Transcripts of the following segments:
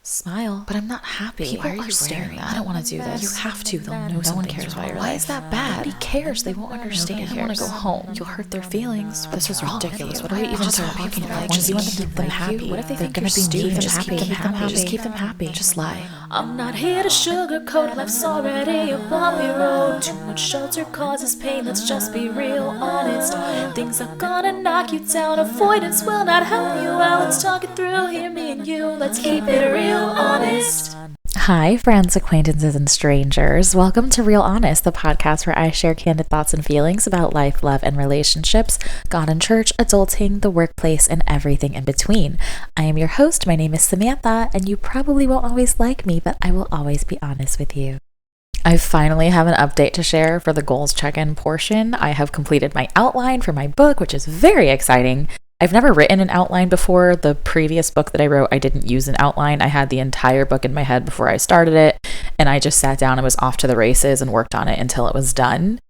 Smile. But I'm not happy. People Why are you staring. I don't want to do this. You have to. They'll know No one something's cares wrong. about your Why life. is that bad? Nobody cares. They won't understand. Nobody I want to go cares. home. You'll hurt their feelings. This is ridiculous. What are Why we even just talking about? like, Just you want keep to keep them them happy. What if they They're think gonna you're be mean. stupid? Just keep them happy. Just keep them happy. Just lie. I'm not here to sugarcoat, life's already a bumpy road. Too much shelter causes pain, let's just be real honest. Things are gonna knock you down, avoidance will not help you out. Let's talk it through, here me and you, let's keep it real honest. Hi, friends, acquaintances, and strangers. Welcome to Real Honest, the podcast where I share candid thoughts and feelings about life, love, and relationships, God and church, adulting, the workplace, and everything in between. I am your host. My name is Samantha, and you probably won't always like me, but I will always be honest with you. I finally have an update to share for the goals check-in portion. I have completed my outline for my book, which is very exciting. I've never written an outline before. The previous book that I wrote, I didn't use an outline. I had the entire book in my head before I started it, and I just sat down and was off to the races and worked on it until it was done.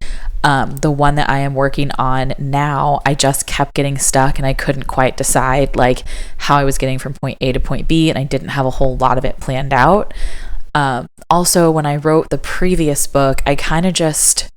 The one that I am working on now, I just kept getting stuck and I couldn't quite decide like how I was getting from point A to point B, and I didn't have a whole lot of it planned out. Also, when I wrote the previous book, I kind of just...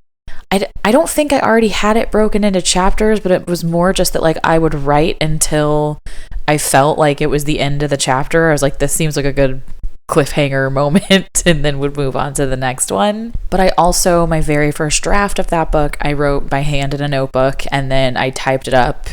I don't think I already had it broken into chapters, but it was more just that like I would write until I felt like it was the end of the chapter. I was like, this seems like a good cliffhanger moment, and then would move on to the next one. But I also, my very first draft of that book, I wrote by hand in a notebook, and then I typed it up.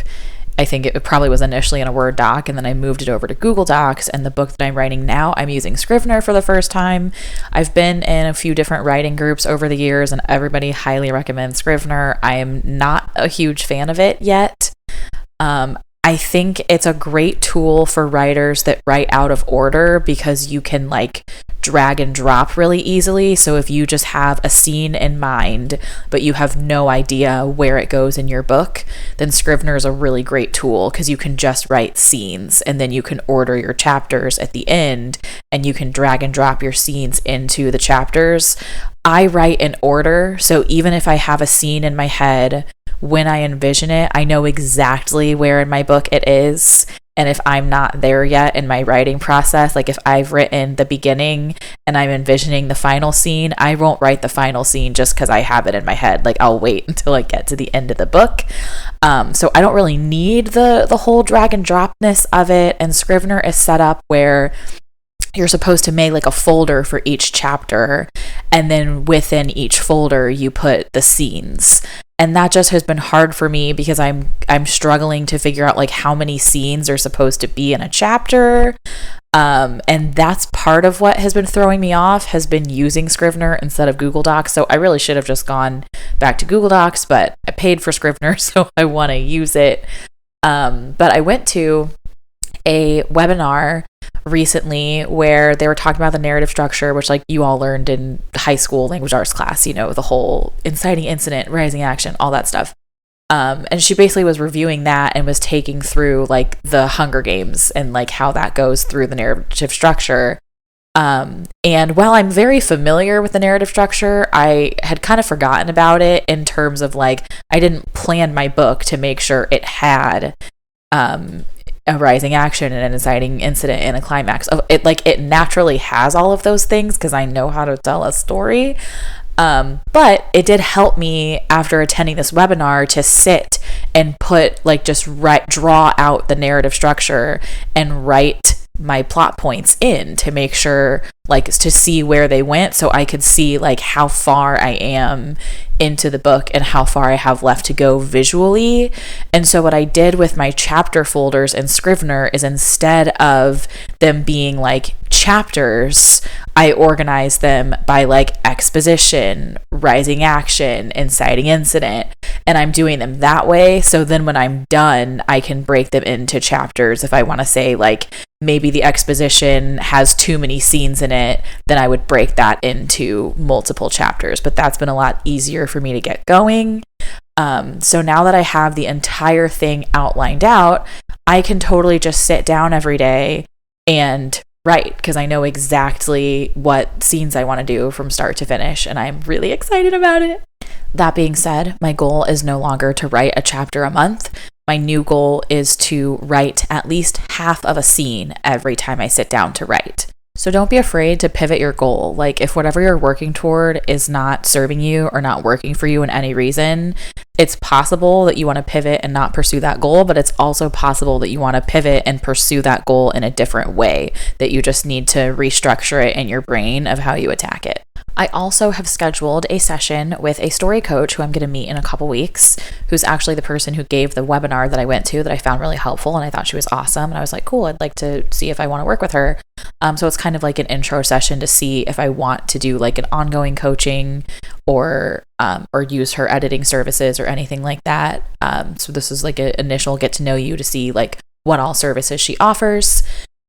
I think it probably was initially in a Word doc, and then I moved it over to Google Docs. And the book that I'm writing now, I'm using Scrivener for the first time. I've been in a few different writing groups over the years, and everybody highly recommends Scrivener. I am not a huge fan of it yet. I think it's a great tool for writers that write out of order because you can like drag and drop really easily. So if you just have a scene in mind, but you have no idea where it goes in your book, then Scrivener is a really great tool because you can just write scenes and then you can order your chapters at the end and you can drag and drop your scenes into the chapters. I write in order, so even if I have a scene in my head, when I envision it, I know exactly where in my book it is. And if I'm not there yet in my writing process, like if I've written the beginning and I'm envisioning the final scene, I won't write the final scene just because I have it in my head. Like I'll wait until I get to the end of the book. So I don't really need the whole drag and dropness of it. And Scrivener is set up where you're supposed to make like a folder for each chapter, and then within each folder you put the scenes. And that just has been hard for me because I'm struggling to figure out like how many scenes are supposed to be in a chapter. And that's part of what has been throwing me off, has been using Scrivener instead of Google Docs. So I really should have just gone back to Google Docs, but I paid for Scrivener, so I want to use it. But I went to a webinar recently where they were talking about the narrative structure, which like you all learned in high school language arts class, you know, the whole inciting incident, rising action, all that stuff. And she basically was reviewing that and was taking through like the Hunger Games and like how that goes through the narrative structure. And while I'm very familiar with the narrative structure, I had kind of forgotten about it in terms of like, I didn't plan my book to make sure it had, a rising action and an inciting incident and a climax. It naturally has all of those things because I know how to tell a story. But it did help me after attending this webinar to sit and draw out the narrative structure and write my plot points in to make sure, like, to see where they went so I could see like how far I am into the book and how far I have left to go visually. And so what I did with my chapter folders in Scrivener is instead of them being like chapters, I organized them by like exposition, rising action, inciting incident, and I'm doing them that way. So then when I'm done, I can break them into chapters. If I want to say like maybe the exposition has too many scenes in it, then I would break that into multiple chapters. But that's been a lot easier for me to get going. So now that I have the entire thing outlined out, I can totally just sit down every day and write because I know exactly what scenes I want to do from start to finish, and I'm really excited about it. That being said, my goal is no longer to write a chapter a month. My new goal is to write at least half of a scene every time I sit down to write. So don't be afraid to pivot your goal. Like if whatever you're working toward is not serving you or not working for you in any reason, it's possible that you want to pivot and not pursue that goal, but it's also possible that you want to pivot and pursue that goal in a different way, that you just need to restructure it in your brain of how you attack it. I also have scheduled a session with a story coach who I'm going to meet in a couple weeks, who's actually the person who gave the webinar that I went to that I found really helpful, and I thought she was awesome. And I was like, cool, I'd like to see if I want to work with her. So it's kind of like an intro session to see if I want to do like an ongoing coaching or use her editing services or anything like that. So this is like an initial get to know you to see like what all services she offers.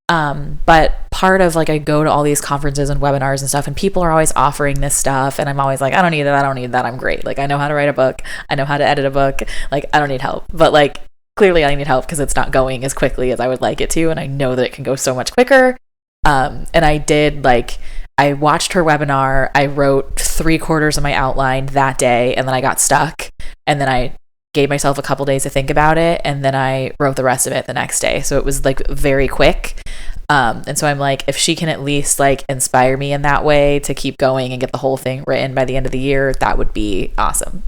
But part of like, I go to all these conferences and webinars and stuff, and people are always offering this stuff. And I'm always like, I don't need that. I'm great. Like, I know how to write a book. I know how to edit a book. Like, I don't need help. But like, clearly I need help because it's not going as quickly as I would like it to. And I know that it can go so much quicker. And I watched her webinar. I wrote 3/4 of my outline that day, and then I got stuck. And then I gave myself a couple days to think about it, and then I wrote the rest of it the next day. So it was like very quick. And so I'm like, if she can at least like inspire me in that way to keep going and get the whole thing written by the end of the year, that would be awesome.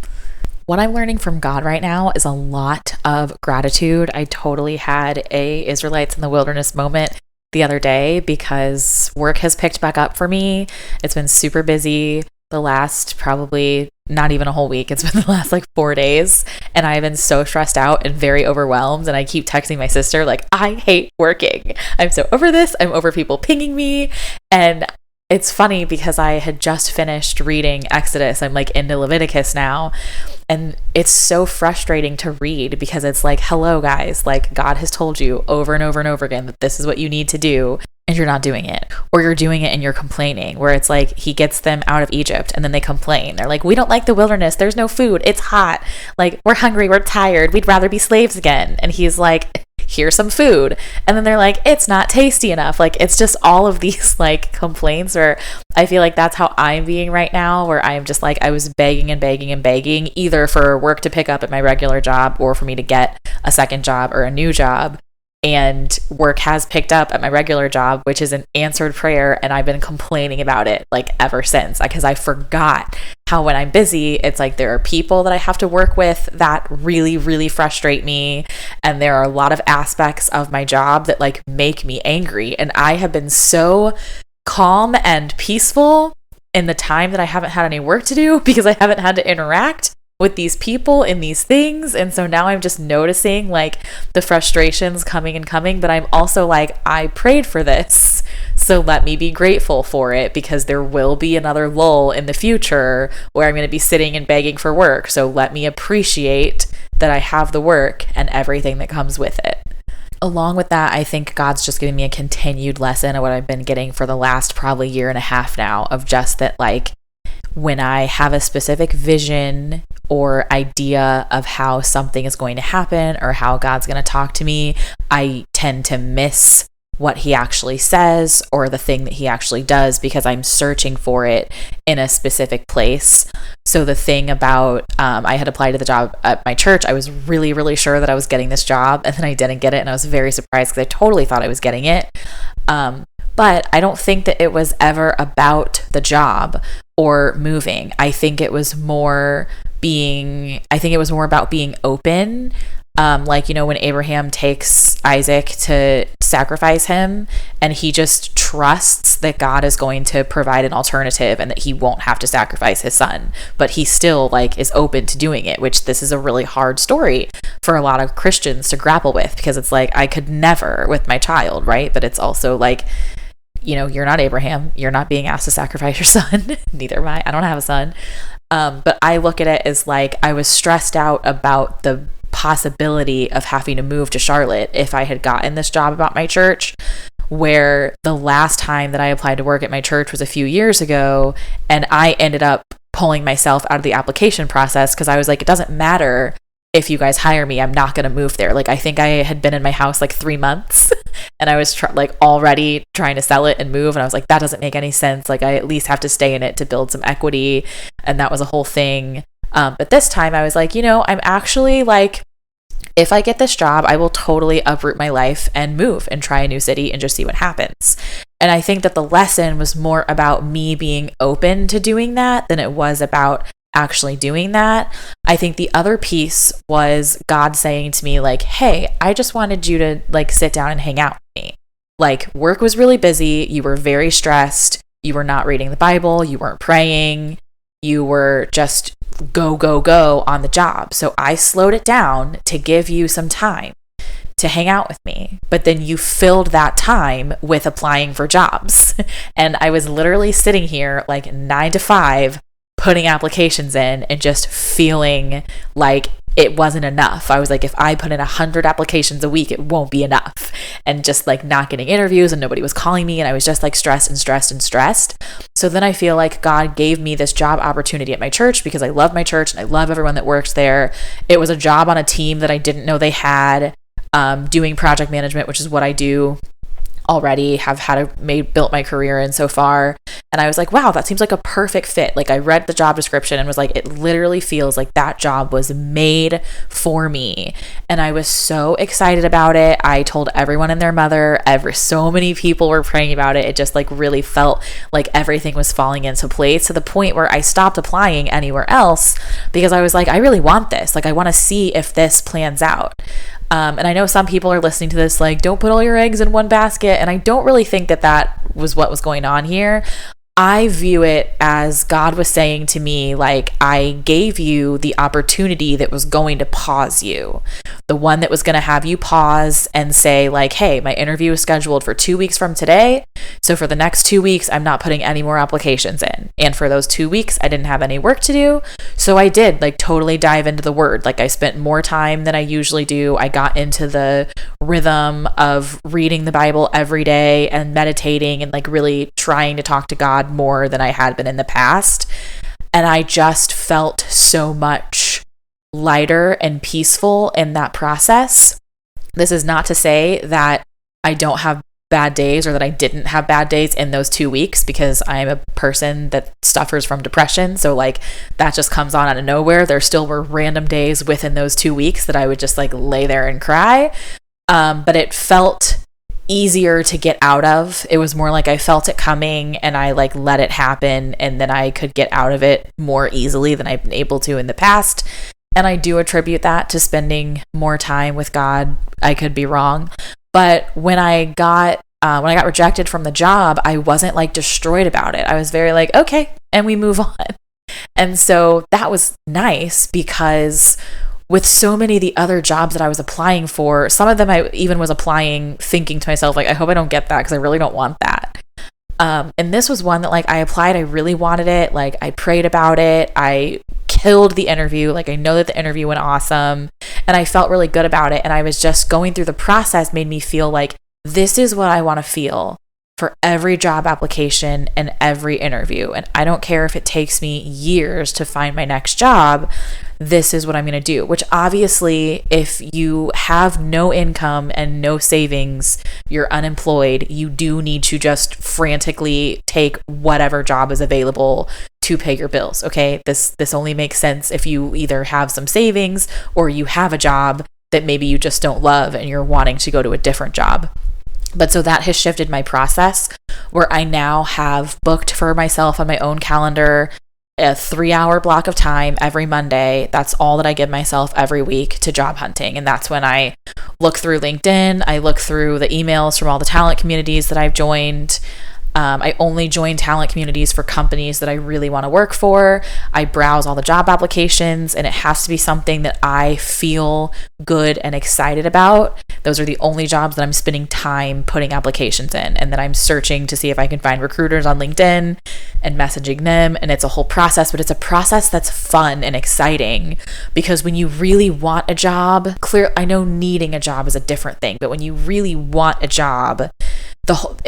What I'm learning from God right now is a lot of gratitude. I totally had a Israelites in the wilderness moment the other day because work has picked back up for me. It's been super busy the last probably not even a whole week. It's been the last like 4 days, and I've been so stressed out and very overwhelmed. And I keep texting my sister like, I hate working. I'm so over this. I'm over people pinging me. And it's funny because I had just finished reading Exodus. I'm like into Leviticus now. And it's so frustrating to read because it's like, hello guys, like God has told you over and over and over again that this is what you need to do, and you're not doing it, or you're doing it and you're complaining, where it's like he gets them out of Egypt and then they complain. They're like, we don't like the wilderness. There's no food. It's hot. Like, we're hungry. We're tired. We'd rather be slaves again. And he's like, here's some food. And then they're like, it's not tasty enough. Like, it's just all of these like complaints, where I feel like that's how I'm being right now, where I'm just like, I was begging and begging and begging either for work to pick up at my regular job or for me to get a second job or a new job. And work has picked up at my regular job, which is an answered prayer. And I've been complaining about it like ever since, because I forgot how when I'm busy, it's like there are people that I have to work with that really, really frustrate me. And there are a lot of aspects of my job that like make me angry. And I have been so calm and peaceful in the time that I haven't had any work to do because I haven't had to interact with these people in these things. And so now I'm just noticing like the frustrations coming and coming, but I'm also like, I prayed for this, so let me be grateful for it, because there will be another lull in the future where I'm going to be sitting and begging for work. So let me appreciate that I have the work and everything that comes with it. Along with that, I think God's just giving me a continued lesson of what I've been getting for the last probably 1.5 years now, of just that like when I have a specific vision or idea of how something is going to happen or how God's going to talk to me, I tend to miss what he actually says or the thing that he actually does because I'm searching for it in a specific place. So the thing about, I had applied to the job at my church. I was really, really sure that I was getting this job, and then I didn't get it. And I was very surprised because I totally thought I was getting it. But I don't think that it was ever about the job or moving. I think it was more about being open. Like, you know, when Abraham takes Isaac to sacrifice him, and he just trusts that God is going to provide an alternative and that he won't have to sacrifice his son, but he still like is open to doing it, which this is a really hard story for a lot of Christians to grapple with, because it's like, I could never with my child, right? But it's also like, you know, you're not Abraham. You're not being asked to sacrifice your son. Neither am I. I don't have a son. But I look at it as like, I was stressed out about the possibility of having to move to Charlotte if I had gotten this job about my church, where the last time that I applied to work at my church was a few years ago, and I ended up pulling myself out of the application process because I was like, it doesn't matter if you guys hire me, I'm not going to move there. Like, I think I had been in my house like 3 months and I was already trying to sell it and move. And I was like, that doesn't make any sense. Like, I at least have to stay in it to build some equity. And that was a whole thing. But this time I was like, you know, I'm actually like if I get this job, I will totally uproot my life and move and try a new city and just see what happens. And I think that the lesson was more about me being open to doing that than it was about actually doing that. I think the other piece was God saying to me, like, hey, I just wanted you to like sit down and hang out with me. Like, work was really busy. You were very stressed. You were not reading the Bible. You weren't praying. You were just go, go, go on the job. So I slowed it down to give you some time to hang out with me. But then you filled that time with applying for jobs. And I was literally sitting here like 9 to 5, putting applications in and just feeling like it wasn't enough. I was like, if I put in 100 applications a week, it won't be enough. And just like not getting interviews and nobody was calling me. And I was just like stressed and stressed and stressed. So then I feel like God gave me this job opportunity at my church because I love my church and I love everyone that works there. It was a job on a team that I didn't know they had, doing project management, which is what I do already, have built my career in so far. And I was like, wow, that seems like a perfect fit. Like, I read the job description and was like, it literally feels like that job was made for me. And I was so excited about it. I told everyone and their mother, so many people were praying about it. It just like really felt like everything was falling into place to the point where I stopped applying anywhere else because I was like, I really want this. Like, I want to see if this plans out. And I know some people are listening to this like, don't put all your eggs in one basket. And I don't really think that that was what was going on here. I view it as God was saying to me, like, I gave you the opportunity that was going to pause you, the one that was going to have you pause and say like, hey, my interview is scheduled for 2 weeks from today. So for the next 2 weeks, I'm not putting any more applications in. And for those 2 weeks, I didn't have any work to do. So I did like totally dive into the word. Like, I spent more time than I usually do. I got into the rhythm of reading the Bible every day and meditating and like really trying to talk to God more than I had been in the past. And I just felt so much lighter and peaceful in that process. This is not to say that I don't have bad days or that I didn't have bad days in those 2 weeks, because I'm a person that suffers from depression. So like that just comes on out of nowhere. There still were random days within those 2 weeks that I would just like lay there and cry. But it felt easier to get out of. It was more like I felt it coming and I like let it happen, and then I could get out of it more easily than I've been able to in the past. And I do attribute that to spending more time with God. I could be wrong. But when I got rejected from the job, I wasn't like destroyed about it. I was very like, okay, and we move on. And so that was nice, because with so many of the other jobs that I was applying for, some of them I even was applying thinking to myself, like, I hope I don't get that because I really don't want that. And this was one that like I applied, I really wanted it. Like, I prayed about it. I killed the interview. Like, I know that the interview went awesome and I felt really good about it. And I was just going through the process made me feel like this is what I want to feel for every job application and every interview. And I don't care if it takes me years to find my next job. This is what I'm going to do, which obviously if you have no income and no savings, you're unemployed, you do need to just frantically take whatever job is available to pay your bills. Okay. This only makes sense if you either have some savings or you have a job that maybe you just don't love and you're wanting to go to a different job. But so that has shifted my process, where I now have booked for myself on my own calendar a 3-hour block of time every Monday. That's all that I give myself every week to job hunting. And that's when I look through LinkedIn. I look through the emails from all the talent communities that I've joined. I only join talent communities for companies that I really want to work for. I browse all the job applications, and it has to be something that I feel good and excited about. Those are the only jobs that I'm spending time putting applications in. And then I'm searching to see if I can find recruiters on LinkedIn and messaging them. And it's a whole process, but it's a process that's fun and exciting, because when you really want a job, I know needing a job is a different thing, but when you really want a job,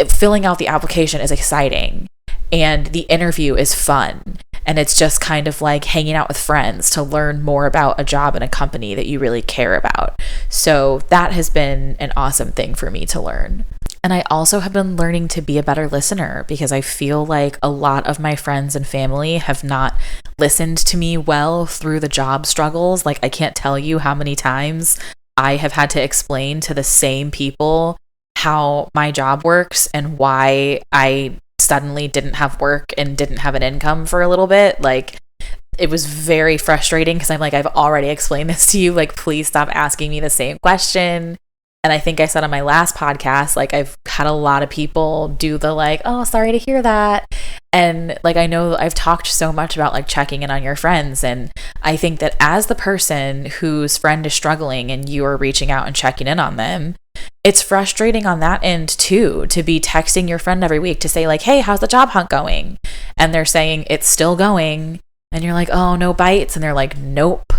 filling out the application is exciting and the interview is fun, and it's just kind of like hanging out with friends to learn more about a job and a company that you really care about. So that has been an awesome thing for me to learn. And I also have been learning to be a better listener, because I feel like a lot of my friends and family have not listened to me well through the job struggles. Like, I can't tell you how many times I have had to explain to the same people how my job works and why I suddenly didn't have work and didn't have an income for a little bit. Like, it was very frustrating because I'm like, I've already explained this to you. Like, please stop asking me the same question. And I think I said on my last podcast, like, I've had a lot of people do the like, oh, sorry to hear that. And like, I know I've talked so much about like checking in on your friends. And I think that as the person whose friend is struggling and you are reaching out and checking in on them, it's frustrating on that end too, to be texting your friend every week to say like, hey, how's the job hunt going? And they're saying it's still going. And you're like, oh, no bites. And they're like, nope.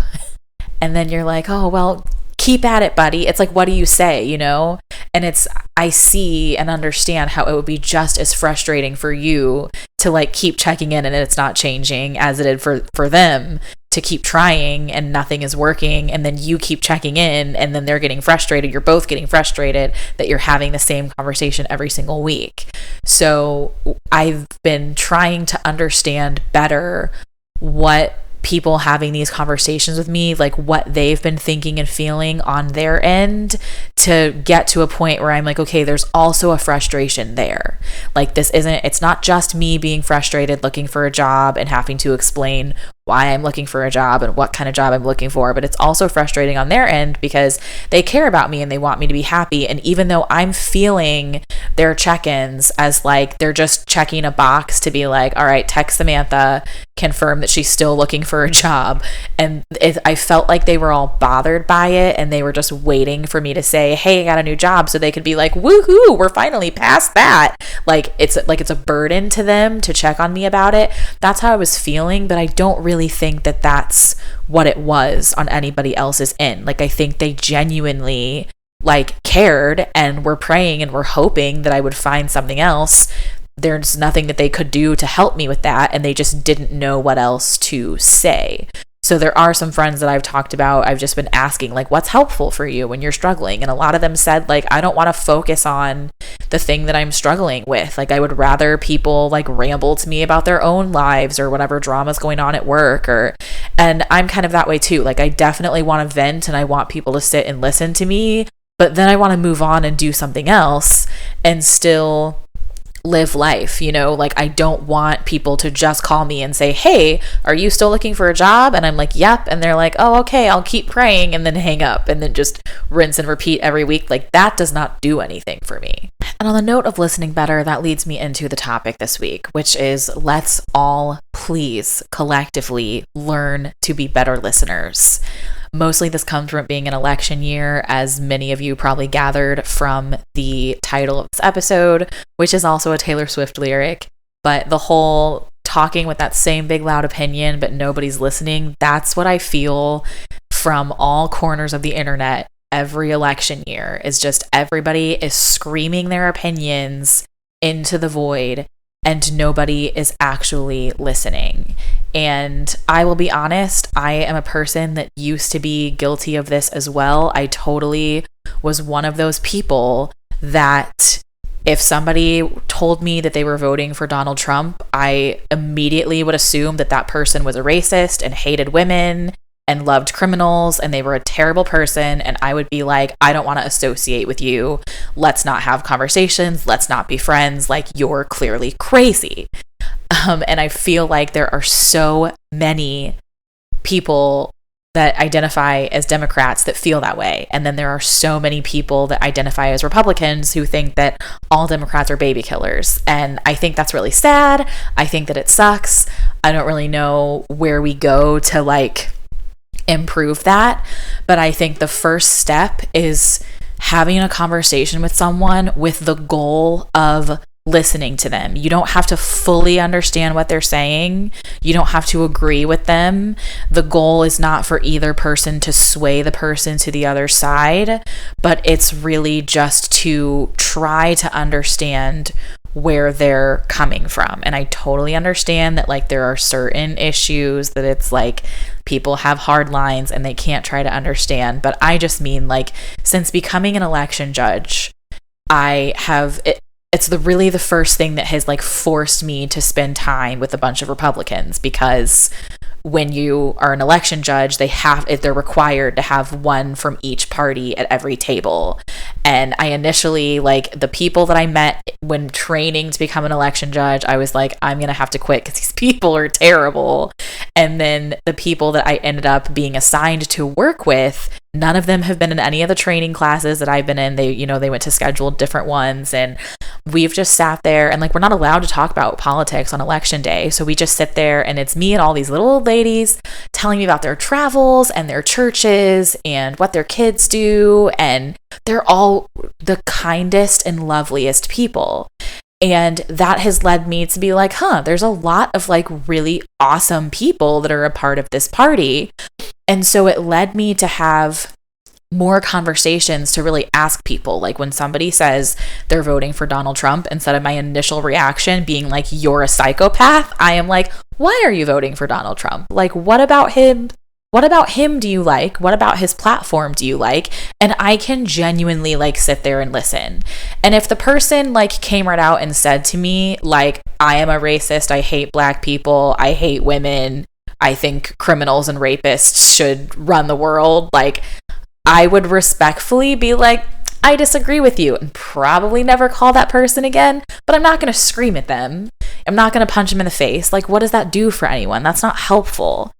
And then you're like, oh, well, keep at it, buddy. It's like, what do you say, you know? And I see and understand how it would be just as frustrating for you to like keep checking in and it's not changing as it did for them to keep trying and nothing is working. And then you keep checking in and then they're getting frustrated. You're both getting frustrated that you're having the same conversation every single week. So I've been trying to understand better what people having these conversations with me, like what they've been thinking and feeling on their end, to get to a point where I'm like, okay, there's also a frustration there. Like, it's not just me being frustrated looking for a job and having to explain why I'm looking for a job and what kind of job I'm looking for, but it's also frustrating on their end because they care about me and they want me to be happy. And even though I'm feeling their check-ins as like they're just checking a box to be like, all right, text Samantha, confirm that she's still looking for a job. And I felt like they were all bothered by it and they were just waiting for me to say, hey, I got a new job, so they could be like, woohoo, we're finally past that. Like it's a burden to them to check on me about it. That's how I was feeling, but I don't really think that that's what it was on anybody else's end. Like, I think they genuinely like cared and were praying and were hoping that I would find something else. There's nothing that they could do to help me with that, and they just didn't know what else to say. So there are some friends that I've talked about, I've just been asking, like, what's helpful for you when you're struggling? And a lot of them said, like, I don't want to focus on the thing that I'm struggling with. Like, I would rather people, like, ramble to me about their own lives or whatever drama's going on at work. And I'm kind of that way, too. Like, I definitely want to vent and I want people to sit and listen to me. But then I want to move on and do something else and still live life, you know? Like, I don't want people to just call me and say, hey, are you still looking for a job? And I'm like, yep. And they're like, oh, okay, I'll keep praying, and then hang up and then just rinse and repeat every week. Like, that does not do anything for me. And on the note of listening better, that leads me into the topic this week, which is, let's all please collectively learn to be better listeners. Mostly this comes from it being an election year, as many of you probably gathered from the title of this episode, which is also a Taylor Swift lyric. But the whole talking with that same big loud opinion, but nobody's listening, that's what I feel from all corners of the internet every election year, is just everybody is screaming their opinions into the void and nobody is actually listening. And I will be honest, I am a person that used to be guilty of this as well. I totally was one of those people that if somebody told me that they were voting for Donald Trump, I immediately would assume that that person was a racist and hated women and loved criminals and they were a terrible person. And I would be like, I don't want to associate with you. Let's not have conversations. Let's not be friends. Like, you're clearly crazy. And I feel like there are so many people that identify as Democrats that feel that way. And then there are so many people that identify as Republicans who think that all Democrats are baby killers. And I think that's really sad. I think that it sucks. I don't really know where we go to like improve that. But I think the first step is having a conversation with someone with the goal of listening to them. You don't have to fully understand what they're saying. You don't have to agree with them. The goal is not for either person to sway the person to the other side, but it's really just to try to understand where they're coming from. And I totally understand that like there are certain issues that it's like people have hard lines and they can't try to understand. But I just mean like since becoming an election judge, I have it's really the first thing that has like forced me to spend time with a bunch of Republicans, because when you are an election judge, they're required to have one from each party at every table. And I initially, like, the people that I met when training to become an election judge, I was like, I'm going to have to quit because these people are terrible. And then the people that I ended up being assigned to work with, none of them have been in any of the training classes that I've been in. They went to scheduled different ones, and we've just sat there, and like, we're not allowed to talk about politics on election day. So we just sit there, and it's me and all these little old ladies telling me about their travels and their churches and what their kids do. And they're all the kindest and loveliest people. And that has led me to be like, there's a lot of like really awesome people that are a part of this party. And so it led me to have more conversations to really ask people, like, when somebody says they're voting for Donald Trump, instead of my initial reaction being like, you're a psychopath, I am like, why are you voting for Donald Trump? Like, what about him? What about him do you like? What about his platform do you like? And I can genuinely like sit there and listen. And if the person like came right out and said to me, like, I am a racist, I hate black people, I hate women, I think criminals and rapists should run the world, like, I would respectfully be like, I disagree with you, and probably never call that person again, but I'm not going to scream at them. I'm not going to punch them in the face. Like, what does that do for anyone? That's not helpful.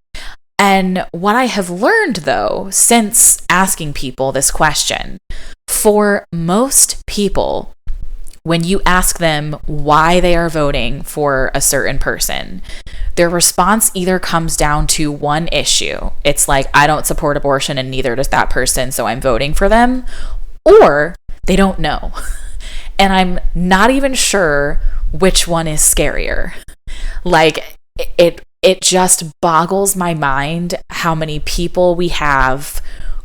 And what I have learned, though, since asking people this question, for most people, when you ask them why they are voting for a certain person, their response either comes down to one issue. It's like, I don't support abortion and neither does that person, so I'm voting for them. Or they don't know. And I'm not even sure which one is scarier. Like, it just boggles my mind how many people we have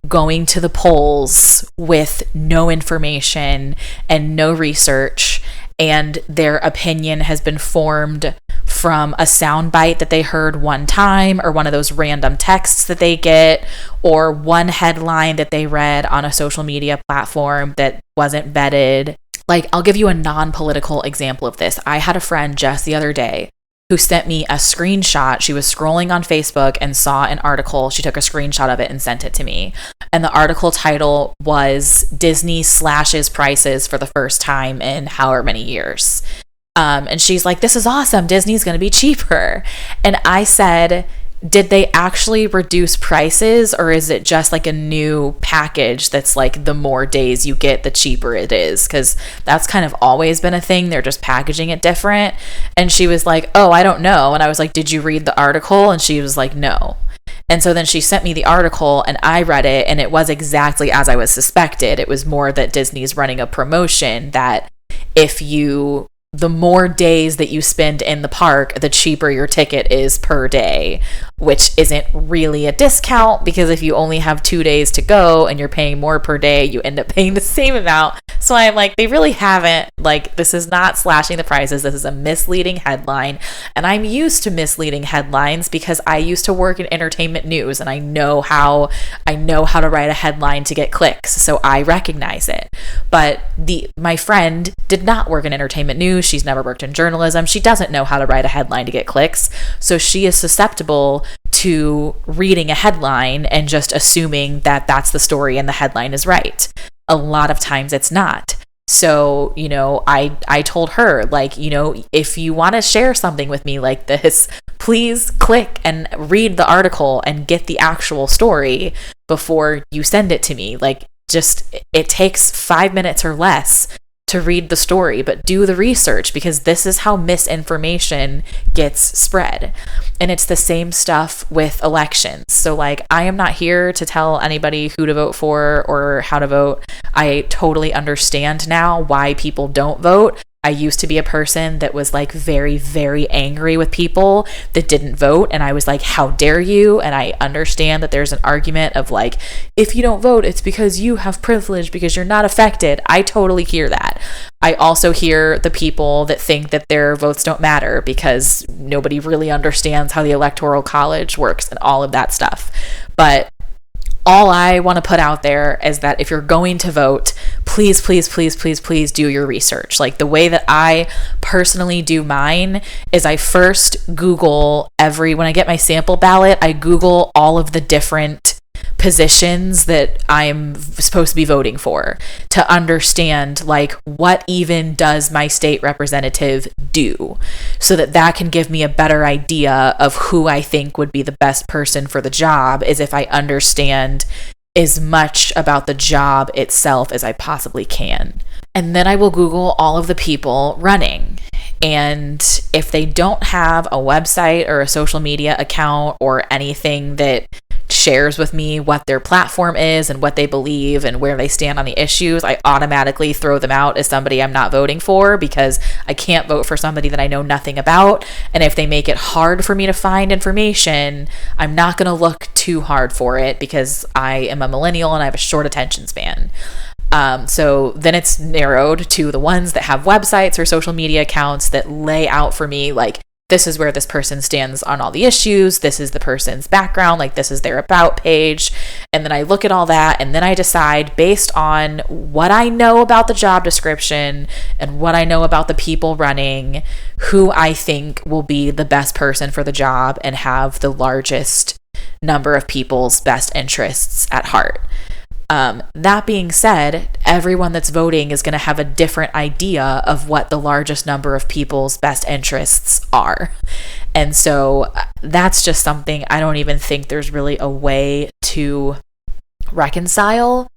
going to the polls with no information and no research, and their opinion has been formed from a soundbite that they heard one time, or one of those random texts that they get, or one headline that they read on a social media platform that wasn't vetted. Like, I'll give you a non-political example of this. I had a friend just the other day who sent me a screenshot. She was scrolling on Facebook and saw an article. She took a screenshot of it and sent it to me. And the article title was Disney Slashes Prices for the First Time in However Many Years. And she's like, this is awesome. Disney's going to be cheaper. And I said, did they actually reduce prices, or is it just like a new package that's like the more days you get, the cheaper it is? Because that's kind of always been a thing. They're just packaging it different. And she was like, oh, I don't know. And I was like, did you read the article? And she was like, no. And so then she sent me the article and I read it, and it was exactly as I was suspected. It was more that Disney's running a promotion that the more days that you spend in the park, the cheaper your ticket is per day, which isn't really a discount, because if you only have 2 days to go and you're paying more per day, you end up paying the same amount. So I'm like, they really haven't, like, this is not slashing the prices. This is a misleading headline. And I'm used to misleading headlines because I used to work in entertainment news, and I know how to write a headline to get clicks. So I recognize it. But my friend did not work in entertainment news. She's never worked in journalism. She doesn't know how to write a headline to get clicks. So she is susceptible to reading a headline and just assuming that that's the story and the headline is right. A lot of times it's not. So, I told her, like, if you want to share something with me like this, please click and read the article and get the actual story before you send it to me. Like, just, it takes 5 minutes or less to read the story, but do the research, because this is how misinformation gets spread. And it's the same stuff with elections. So, like, I am not here to tell anybody who to vote for or how to vote. I totally understand now why people don't vote. I used to be a person that was like very, very angry with people that didn't vote. And I was like, how dare you? And I understand that there's an argument of like, if you don't vote, it's because you have privilege because you're not affected. I totally hear that. I also hear the people that think that their votes don't matter because nobody really understands how the Electoral College works and all of that stuff. But all I want to put out there is that if you're going to vote, please, please, please, please, please do your research. Like the way that I personally do mine is I first Google when I get my sample ballot, I Google all of the different positions that I'm supposed to be voting for to understand like what even does my state representative do, so that can give me a better idea of who I think would be the best person for the job, is if I understand as much about the job itself as I possibly can. And then I will Google all of the people running. And if they don't have a website or a social media account or anything that shares with me what their platform is and what they believe and where they stand on the issues, I automatically throw them out as somebody I'm not voting for, because I can't vote for somebody that I know nothing about. And if they make it hard for me to find information, I'm not going to look too hard for it, because I am a millennial and I have a short attention span. So then it's narrowed to the ones that have websites or social media accounts that lay out for me, like, this is where this person stands on all the issues. This is the person's background. Like, this is their about page. And then I look at all that, and then I decide based on what I know about the job description and what I know about the people running, who I think will be the best person for the job and have the largest number of people's best interests at heart. That being said, everyone that's voting is going to have a different idea of what the largest number of people's best interests are. And so that's just something I don't even think there's really a way to reconcile.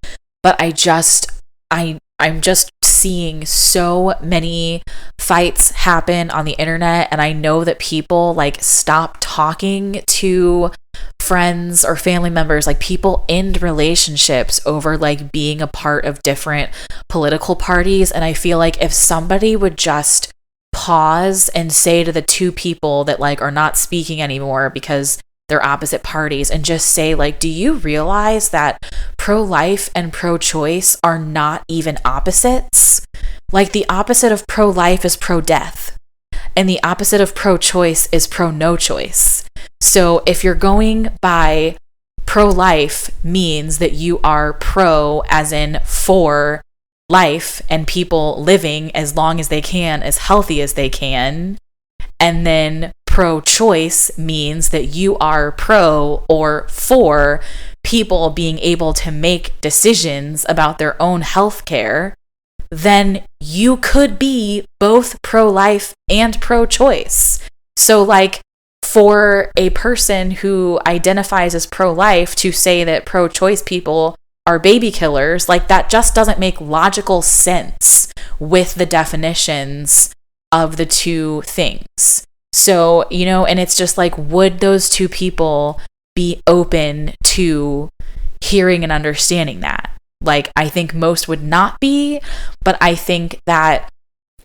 But I'm just seeing so many fights happen on the internet, and I know that people like stop talking to friends or family members, like people end relationships over like being a part of different political parties. And I feel like if somebody would just pause and say to the two people that like are not speaking anymore because they're opposite parties, and just say like, do you realize that pro-life and pro-choice are not even opposites? Like the opposite of pro-life is pro-death, and the opposite of pro-choice is pro-no choice. So if you're going by pro-life means that you are pro as in for life and people living as long as they can, as healthy as they can, and then pro-choice means that you are pro or for people being able to make decisions about their own health care, then you could be both pro-life and pro-choice. So like, for a person who identifies as pro-life to say that pro-choice people are baby killers, like that just doesn't make logical sense with the definitions of the two things. So, you know, and it's just like, would those two people be open to hearing and understanding that? Like, I think most would not be, but I think that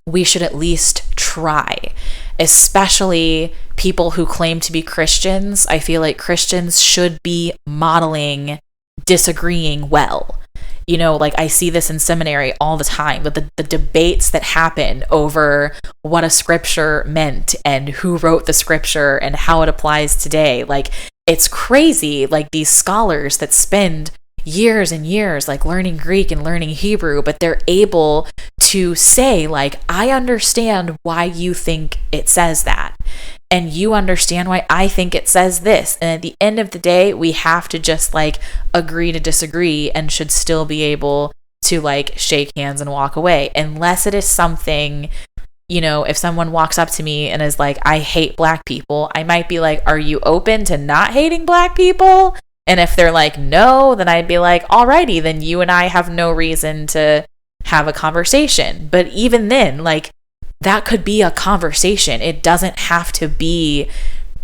we should at least try, especially people who claim to be Christians. I feel like Christians should be modeling disagreeing well. You know, like I see this in seminary all the time, but the debates that happen over what a scripture meant and who wrote the scripture and how it applies today, like it's crazy. Like these scholars that spend years and years like learning Greek and learning Hebrew, but they're able to say like, I understand why you think it says that, and you understand why I think it says this. And at the end of the day, we have to just like agree to disagree and should still be able to like shake hands and walk away, unless it is something, you know, if someone walks up to me and is like, I hate black people, I might be like, are you open to not hating black people? And if they're like, no, then I'd be like, alrighty, then you and I have no reason to have a conversation. But even then, like, that could be a conversation. It doesn't have to be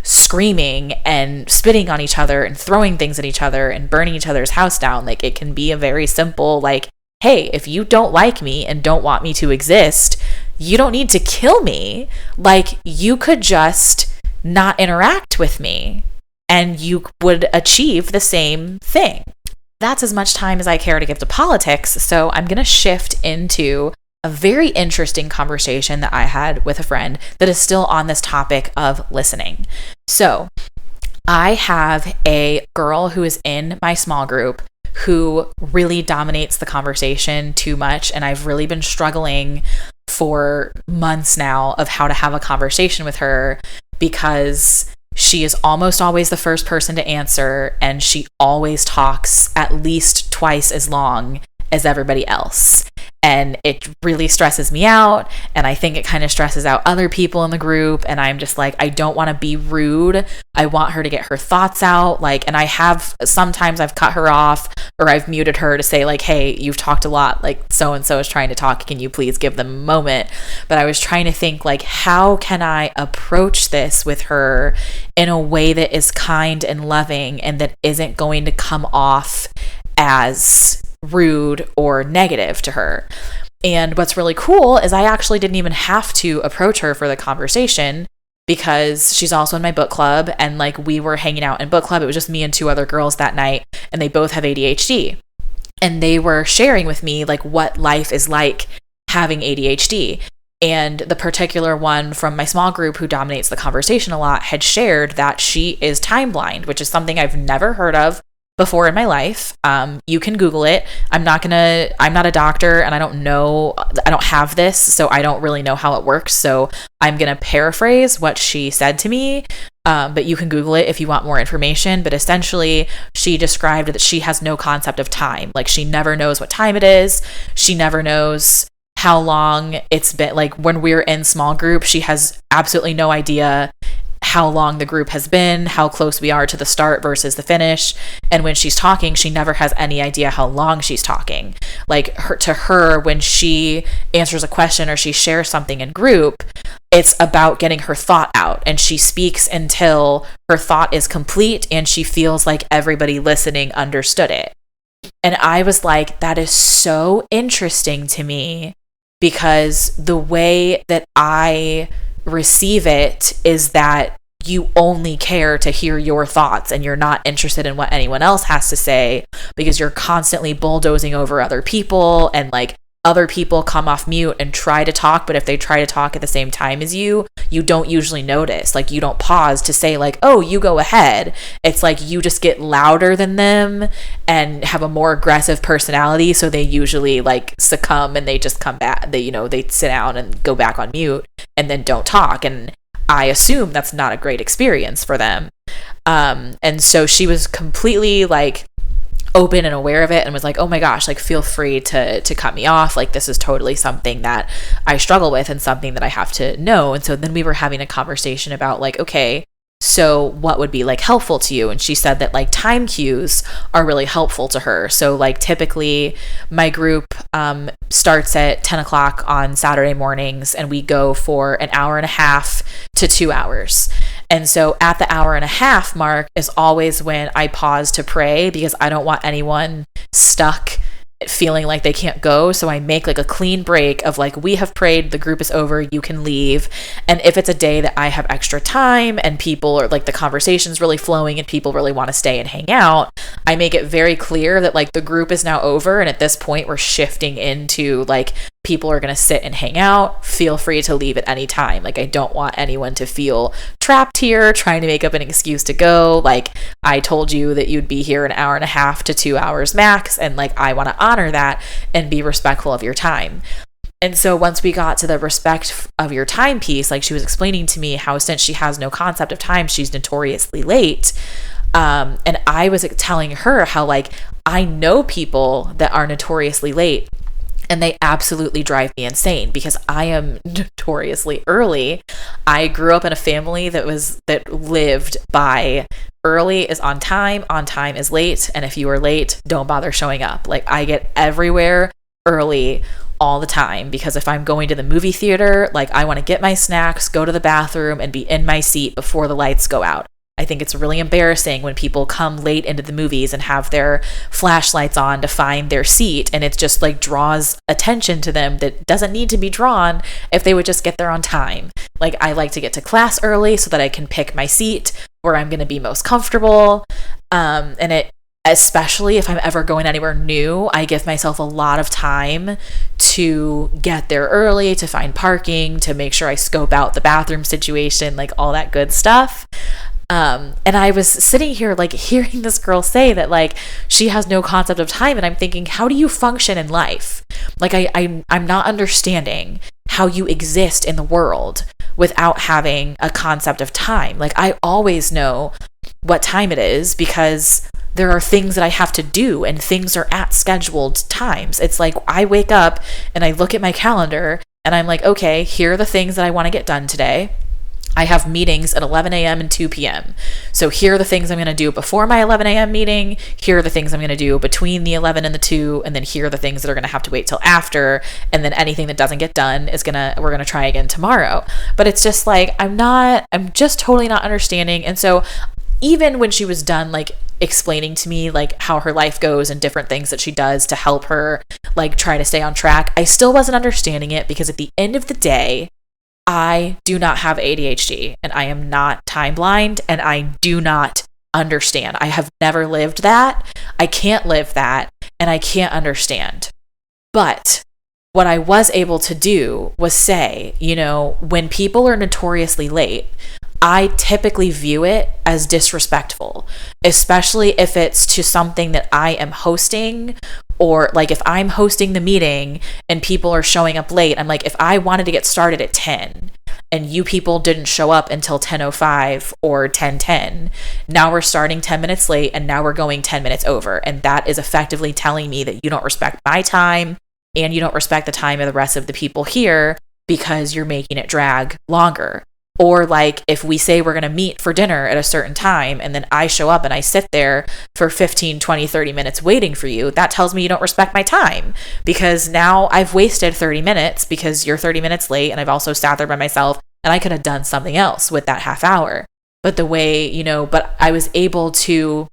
screaming and spitting on each other and throwing things at each other and burning each other's house down. Like, it can be a very simple, like, hey, if you don't like me and don't want me to exist, you don't need to kill me. Like, you could just not interact with me and you would achieve the same thing. That's as much time as I care to give to politics. So I'm going to shift into a very interesting conversation that I had with a friend that is still on this topic of listening. So I have a girl who is in my small group who really dominates the conversation too much. And I've really been struggling for months now of how to have a conversation with her because she is almost always the first person to answer, and she always talks at least twice as long as everybody else. And it really stresses me out, and I think it kind of stresses out other people in the group, and I'm just like, I don't want to be rude. I want her to get her thoughts out, like, and sometimes I've cut her off or I've muted her to say like, hey, you've talked a lot, like so and so is trying to talk, can you please give them a moment? But I was trying to think like, how can I approach this with her in a way that is kind and loving and that isn't going to come off as rude or negative to her. And what's really cool is I actually didn't even have to approach her for the conversation because she's also in my book club, and like we were hanging out in book club. It was just me and two other girls that night, and they both have ADHD, and they were sharing with me like what life is like having ADHD. And the particular one from my small group who dominates the conversation a lot had shared that she is time blind, which is something I've never heard of before in my life. You can Google it. I'm not a doctor, and I don't have this, so I don't really know how it works. So I'm going to paraphrase what she said to me. But you can Google it if you want more information. But essentially, she described that she has no concept of time. Like, she never knows what time it is. She never knows how long it's been. Like, when we're in small group, she has absolutely no idea how long the group has been, how close we are to the start versus the finish. And when she's talking, she never has any idea how long she's talking. Like, to her, when she answers a question or she shares something in group, it's about getting her thought out, and she speaks until her thought is complete and she feels like everybody listening understood it. And I was like, that is so interesting to me, because the way that I receive it is that you only care to hear your thoughts and you're not interested in what anyone else has to say, because you're constantly bulldozing over other people, and like other people come off mute and try to talk, but if they try to talk at the same time as you don't usually notice. Like, you don't pause to say like, oh, you go ahead. It's like you just get louder than them and have a more aggressive personality, so they usually like succumb and they just come back. They sit down and go back on mute and then don't talk. And I assume that's not a great experience for them. And so she was completely like open and aware of it and was like, oh my gosh, like, feel free to cut me off. Like, this is totally something that I struggle with and something that I have to know. And so then we were having a conversation about like, okay, so what would be like helpful to you? And she said that like time cues are really helpful to her. So like typically my group starts at 10 o'clock on Saturday mornings, and we go for an hour and a half to 2 hours. And so at the hour and a half mark is always when I pause to pray, because I don't want anyone stuck feeling like they can't go. So I make like a clean break of like, we have prayed, the group is over, you can leave. And if it's a day that I have extra time and people are like, the conversation's really flowing and people really want to stay and hang out, I make it very clear that like the group is now over, and at this point we're shifting into like, people are going to sit and hang out. Feel free to leave at any time. Like, I don't want anyone to feel trapped here trying to make up an excuse to go. Like, I told you that you'd be here an hour and a half to 2 hours max, and like, I want to honor that and be respectful of your time. And so once we got to the respect of your time piece, like, she was explaining to me how, since she has no concept of time, she's notoriously late. And I was telling her how like, I know people that are notoriously late, and they absolutely drive me insane because I am notoriously early. I grew up in a family that lived by early is on time is late, and if you are late, don't bother showing up. Like, I get everywhere early all the time, because if I'm going to the movie theater, like, I want to get my snacks, go to the bathroom, and be in my seat before the lights go out. I think it's really embarrassing when people come late into the movies and have their flashlights on to find their seat, and it just like draws attention to them that doesn't need to be drawn if they would just get there on time. Like, I like to get to class early so that I can pick my seat where I'm going to be most comfortable. And it, especially if I'm ever going anywhere new, I give myself a lot of time to get there early, to find parking, to make sure I scope out the bathroom situation, like all that good stuff. And I was sitting here like hearing this girl say that like she has no concept of time, and I'm thinking, how do you function in life? Like I'm not understanding how you exist in the world without having a concept of time. Like I always know what time it is because there are things that I have to do and things are at scheduled times. It's like I wake up and I look at my calendar and I'm like, okay, here are the things that I want to get done today. I have meetings at 11 a.m. and 2 p.m. So here are the things I'm going to do before my 11 a.m. meeting. Here are the things I'm going to do between the 11 and the 2. And then here are the things that are going to have to wait till after. And then anything that doesn't get done we're going to try again tomorrow. But it's just like, I'm just totally not understanding. And so even when she was done, like explaining to me like how her life goes and different things that she does to help her like try to stay on track, I still wasn't understanding it because at the end of the day, I do not have ADHD and I am not time blind and I do not understand. I have never lived that. I can't live that and I can't understand. But what I was able to do was say, when people are notoriously late, I typically view it as disrespectful, especially if it's to something that I am hosting, or like if I'm hosting the meeting and people are showing up late. I'm like, if I wanted to get started at 10 and you people didn't show up until 10:05 or 10:10, now we're starting 10 minutes late and now we're going 10 minutes over. And that is effectively telling me that you don't respect my time and you don't respect the time of the rest of the people here because you're making it drag longer. Or like if we say we're going to meet for dinner at a certain time and then I show up and I sit there for 15, 20, 30 minutes waiting for you, that tells me you don't respect my time because now I've wasted 30 minutes because you're 30 minutes late and I've also sat there by myself and I could have done something else with that half hour. But the way, but I was able to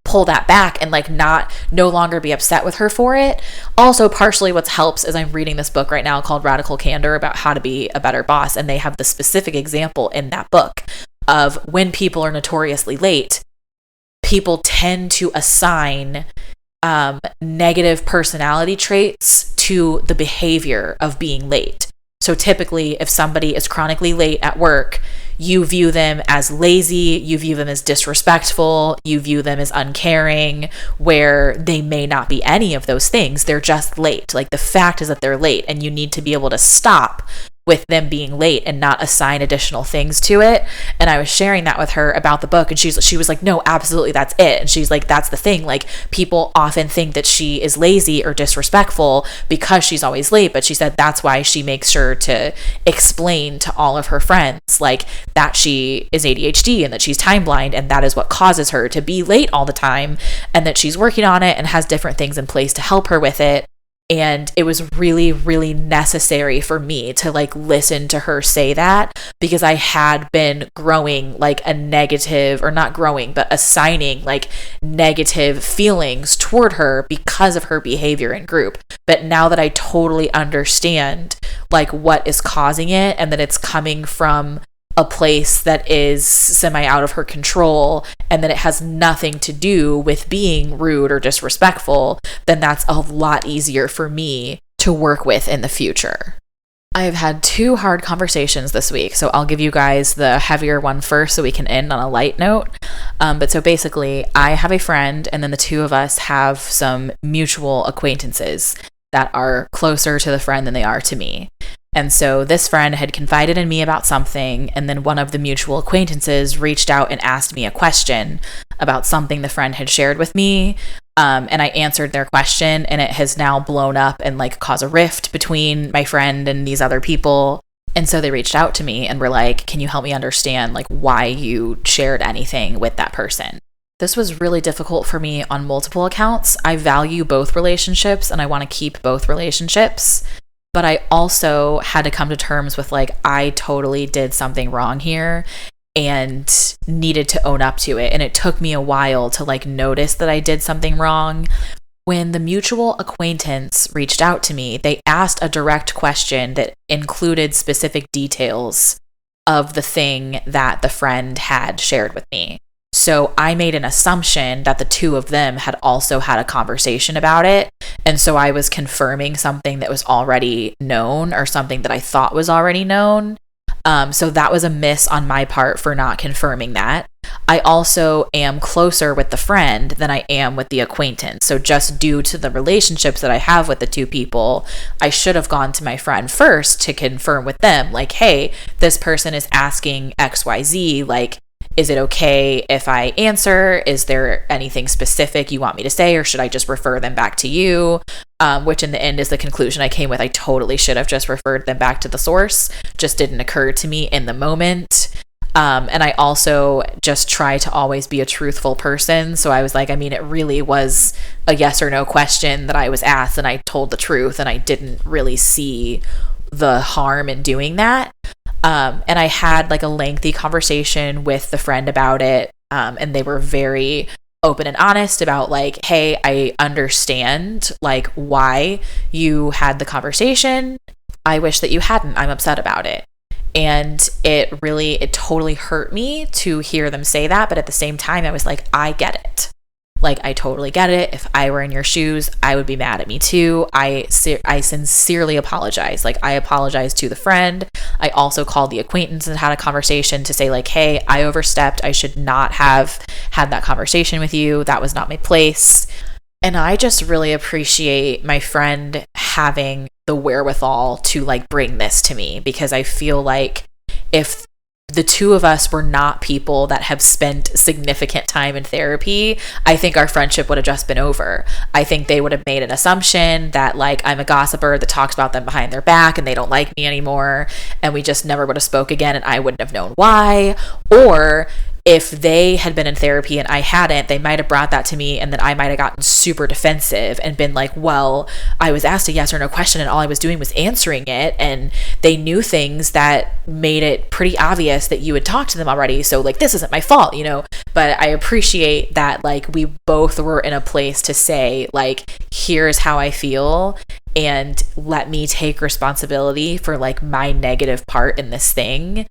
pull that back and like no longer be upset with her for it. Also, partially what helps is I'm reading this book right now called Radical Candor about how to be a better boss. And they have the specific example in that book of when people are notoriously late, people tend to assign negative personality traits to the behavior of being late. So typically, if somebody is chronically late at work, you view them as lazy, you view them as disrespectful, you view them as uncaring, where they may not be any of those things. They're just late. Like the fact is that they're late, and you need to be able to stop with them being late and not assign additional things to it. And I was sharing that with her about the book, and she was like, no, absolutely, that's it. And she's like, that's the thing. Like people often think that she is lazy or disrespectful because she's always late. But she said that's why she makes sure to explain to all of her friends like that she is ADHD and that she's time blind, and that is what causes her to be late all the time, and that she's working on it and has different things in place to help her with it. And it was really, really necessary for me to like listen to her say that because I had been growing like a negative, or not growing, but assigning like negative feelings toward her because of her behavior in group. But now that I totally understand like what is causing it and that it's coming from a place that is semi out of her control and that it has nothing to do with being rude or disrespectful, then that's a lot easier for me to work with in the future. I've had 2 hard conversations this week, so I'll give you guys the heavier one first so we can end on a light note. But so basically, I have a friend, and then the 2 of us have some mutual acquaintances that are closer to the friend than they are to me. And so this friend had confided in me about something, and then one of the mutual acquaintances reached out and asked me a question about something the friend had shared with me. And I answered their question, and it has now blown up and like caused a rift between my friend and these other people. And so they reached out to me and were like, can you help me understand like why you shared anything with that person? This was really difficult for me on multiple accounts. I value both relationships and I want to keep both relationships. But I also had to come to terms with like, I totally did something wrong here and needed to own up to it. And it took me a while to like notice that I did something wrong. When the mutual acquaintance reached out to me, they asked a direct question that included specific details of the thing that the friend had shared with me. So I made an assumption that the 2 of them had also had a conversation about it. And so I was confirming something that was already known, or something that I thought was already known. So that was a miss on my part for not confirming that. I also am closer with the friend than I am with the acquaintance. So just due to the relationships that I have with the two people, I should have gone to my friend first to confirm with them, like, hey, this person is asking XYZ, like, is it okay if I answer? Is there anything specific you want me to say, or should I just refer them back to you? Which in the end is the conclusion I came with. I totally should have just referred them back to the source. Just didn't occur to me in the moment. And I also just try to always be a truthful person. So I was like, I mean, it really was a yes or no question that I was asked, and I told the truth, and I didn't really see the harm in doing that. And I had like a lengthy conversation with the friend about it. And they were very open and honest about like, hey, I understand like why you had the conversation. I wish that you hadn't. I'm upset about it. And it totally hurt me to hear them say that. But at the same time, I was like, I get it. Like, I totally get it. If I were in your shoes, I would be mad at me too. I sincerely apologize. Like, I apologize to the friend. I also called the acquaintance and had a conversation to say like, hey, I overstepped. I should not have had that conversation with you. That was not my place. And I just really appreciate my friend having the wherewithal to like bring this to me, because I feel like if the two of us were not people that have spent significant time in therapy, I think our friendship would have just been over. I think they would have made an assumption that like I'm a gossiper that talks about them behind their back and they don't like me anymore, and we just never would have spoke again, and I wouldn't have known why. Or if they had been in therapy and I hadn't, they might have brought that to me, and then I might have gotten super defensive and been like, well, I was asked a yes or no question and all I was doing was answering it, and they knew things that made it pretty obvious that you had talked to them already, so like this isn't my fault, you know. But I appreciate that like we both were in a place to say like, here's how I feel, and let me take responsibility for like my negative part in this thing.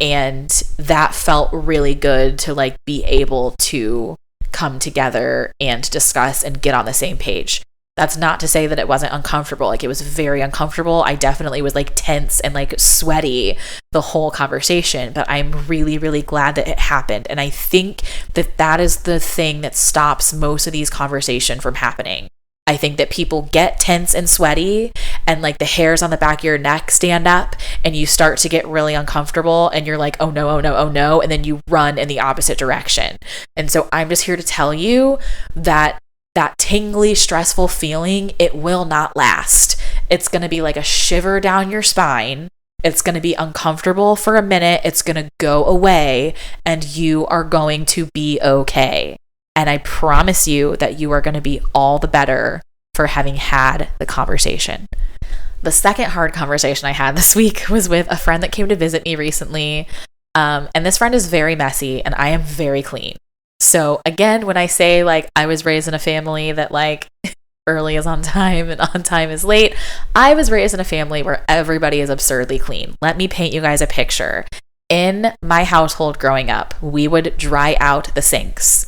And that felt really good to like be able to come together and discuss and get on the same page. That's not to say that it wasn't uncomfortable. Like, it was very uncomfortable. I definitely was like tense and like sweaty the whole conversation, but I'm really, really glad that it happened. And I think that that is the thing that stops most of these conversations from happening. I think that people get tense and sweaty, and like the hairs on the back of your neck stand up, and you start to get really uncomfortable, and you're like, oh no, oh no, oh no. And then you run in the opposite direction. And so I'm just here to tell you that that tingly, stressful feeling, it will not last. It's going to be like a shiver down your spine. It's going to be uncomfortable for a minute. It's going to go away, and you are going to be okay. And I promise you that you are going to be all the better for having had the conversation. The second hard conversation I had this week was with a friend that came to visit me recently. And this friend is very messy, and I am very clean. So again, when I say like I was raised in a family that like early is on time and on time is late, I was raised in a family where everybody is absurdly clean. Let me paint you guys a picture. In my household growing up, we would dry out the sinks.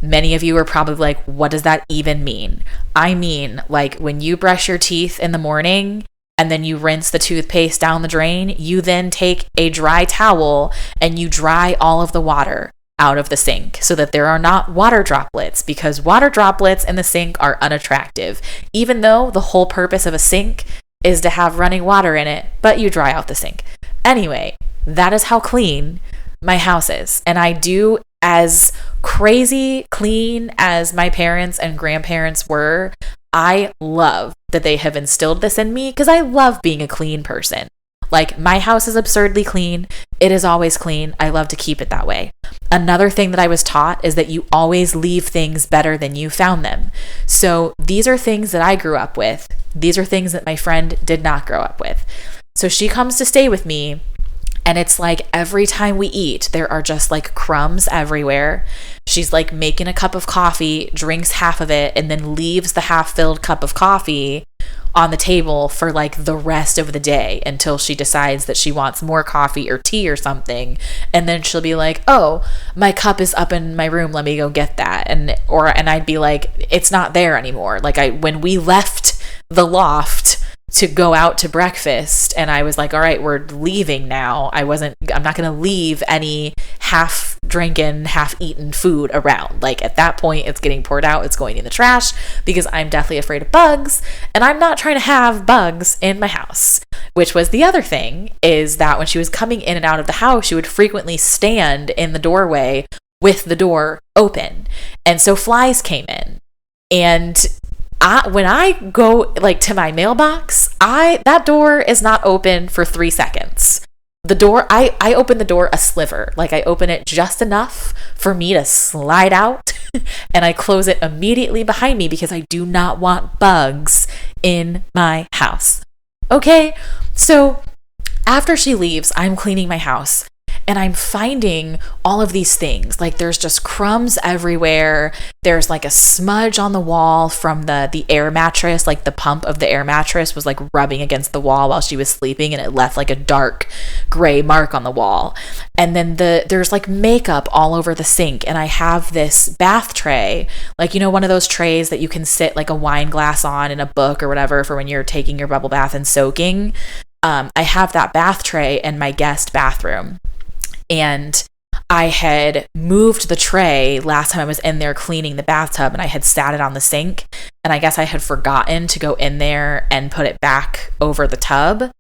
Many of you are probably like, what does that even mean? I mean, like when you brush your teeth in the morning and then you rinse the toothpaste down the drain, you then take a dry towel and you dry all of the water out of the sink so that there are not water droplets, because water droplets in the sink are unattractive, even though the whole purpose of a sink is to have running water in it, but you dry out the sink. Anyway, that is how clean my house is. And I do as crazy clean as my parents and grandparents were. I love that they have instilled this in me, because I love being a clean person. Like, my house is absurdly clean. It is always clean. I love to keep it that way. Another thing that I was taught is that you always leave things better than you found them. So these are things that I grew up with. These are things that my friend did not grow up with. So she comes to stay with me, and it's like every time we eat, there are just like crumbs everywhere. She's like making a cup of coffee, drinks half of it, and then leaves the half-filled cup of coffee on the table for like the rest of the day until she decides that she wants more coffee or tea or something. And then she'll be like, oh, my cup is up in my room, let me go get that. And I'd be like, it's not there anymore. Like, when we left the loft to go out to breakfast, and I was like, all right, we're leaving now. I'm not going to leave any half drinking, half eaten food around. Like at that point, it's getting poured out, it's going in the trash because I'm deathly afraid of bugs and I'm not trying to have bugs in my house. Which was the other thing, is that when she was coming in and out of the house, she would frequently stand in the doorway with the door open. And so flies came in. And when I go like to my mailbox, that door is not open for 3 seconds. The door, I open the door a sliver. Like I open it just enough for me to slide out and I close it immediately behind me because I do not want bugs in my house. Okay, so after she leaves, I'm cleaning my house and I'm finding all of these things. Like there's just crumbs everywhere. There's like a smudge on the wall from the air mattress. Like the pump of the air mattress was like rubbing against the wall while she was sleeping and it left like a dark gray mark on the wall. And then there's like makeup all over the sink. And I have this bath tray, like, you know, one of those trays that you can sit like a wine glass on in a book or whatever for when you're taking your bubble bath and soaking. I have that bath tray in my guest bathroom. And I had moved the tray last time I was in there cleaning the bathtub and I had sat it on the sink. And I guess I had forgotten to go in there and put it back over the tub.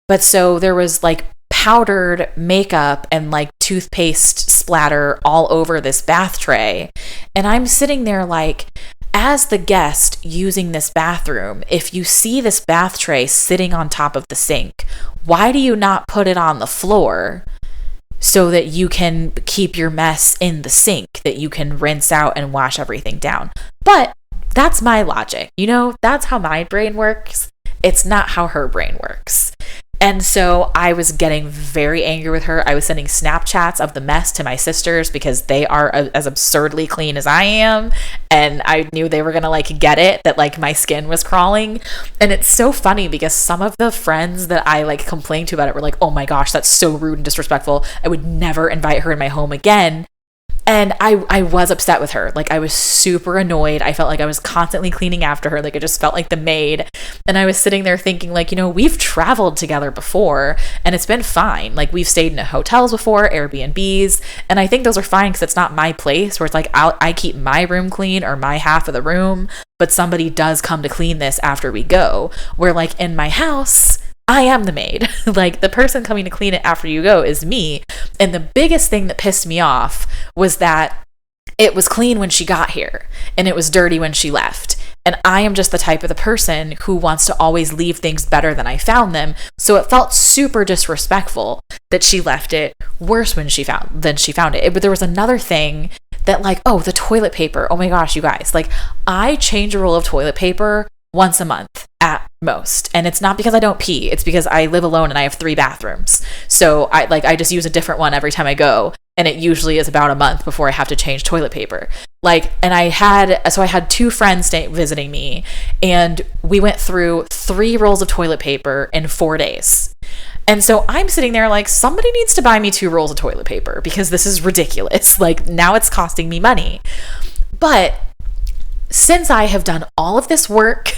But so there was like powdered makeup and like toothpaste splatter all over this bath tray. And I'm sitting there like, as the guest using this bathroom, if you see this bath tray sitting on top of the sink, why do you not put it on the floor? So that you can keep your mess in the sink, that you can rinse out and wash everything down. But that's my logic. You know, that's how my brain works. It's not how her brain works. And so I was getting very angry with her. I was sending Snapchats of the mess to my sisters because they are as absurdly clean as I am. And I knew they were going to like get it, that like my skin was crawling. And it's so funny because some of the friends that I like complained to about it were like, oh my gosh, that's so rude and disrespectful. I would never invite her in my home again. And I was upset with her. Like I was super annoyed. I felt like I was constantly cleaning after her. Like I just felt like the maid. And I was sitting there thinking like, you know, we've traveled together before and it's been fine. Like we've stayed in hotels before, Airbnbs. And I think those are fine because it's not my place where it's like I keep my room clean or my half of the room, but somebody does come to clean this after we go. Where like in my house, I am the maid. Like the person coming to clean it after you go is me. And the biggest thing that pissed me off was that it was clean when she got here and it was dirty when she left. And I am just the type of the person who wants to always leave things better than I found them. So it felt super disrespectful that she left it worse than she found it. But there was another thing that like, oh, the toilet paper. Oh my gosh, you guys. Like I change a roll of toilet paper once a month at most. And it's not because I don't pee. It's because I live alone and I have 3 bathrooms. So I just use a different one every time I go. And it usually is about a month before I have to change toilet paper. And I had 2 friends visiting me and we went through 3 rolls of toilet paper in 4 days. And so I'm sitting there like, somebody needs to buy me 2 rolls of toilet paper because this is ridiculous. Like now it's costing me money. But since I have done all of this work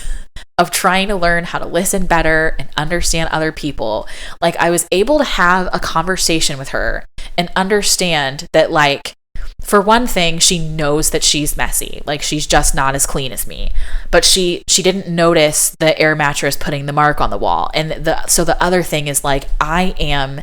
of trying to learn how to listen better and understand other people, like I was able to have a conversation with her and understand that like, for one thing, she knows that she's messy. Like she's just not as clean as me, but she didn't notice the air mattress putting the mark on the wall. And so the other thing is like, I am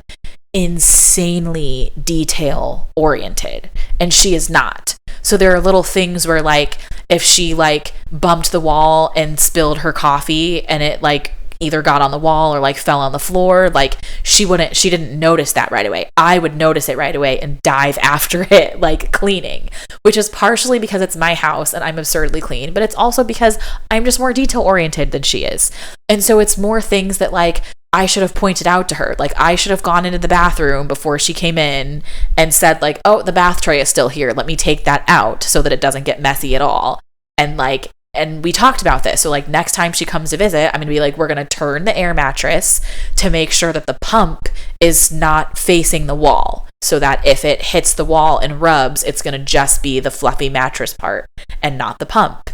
insanely detail oriented and she is not. So there are little things where like if she like bumped the wall and spilled her coffee and it like either got on the wall or like fell on the floor, like she didn't notice that right away. I would notice it right away and dive after it, like cleaning, which is partially because it's my house and I'm absurdly clean, but it's also because I'm just more detail oriented than she is. And so it's more things that like I should have pointed out to her. Like I should have gone into the bathroom before she came in and said like, oh, the bath tray is still here. Let me take that out so that it doesn't get messy at all. And we talked about this. So like next time she comes to visit, I'm going to be like, we're going to turn the air mattress to make sure that the pump is not facing the wall so that if it hits the wall and rubs, it's going to just be the fluffy mattress part and not the pump.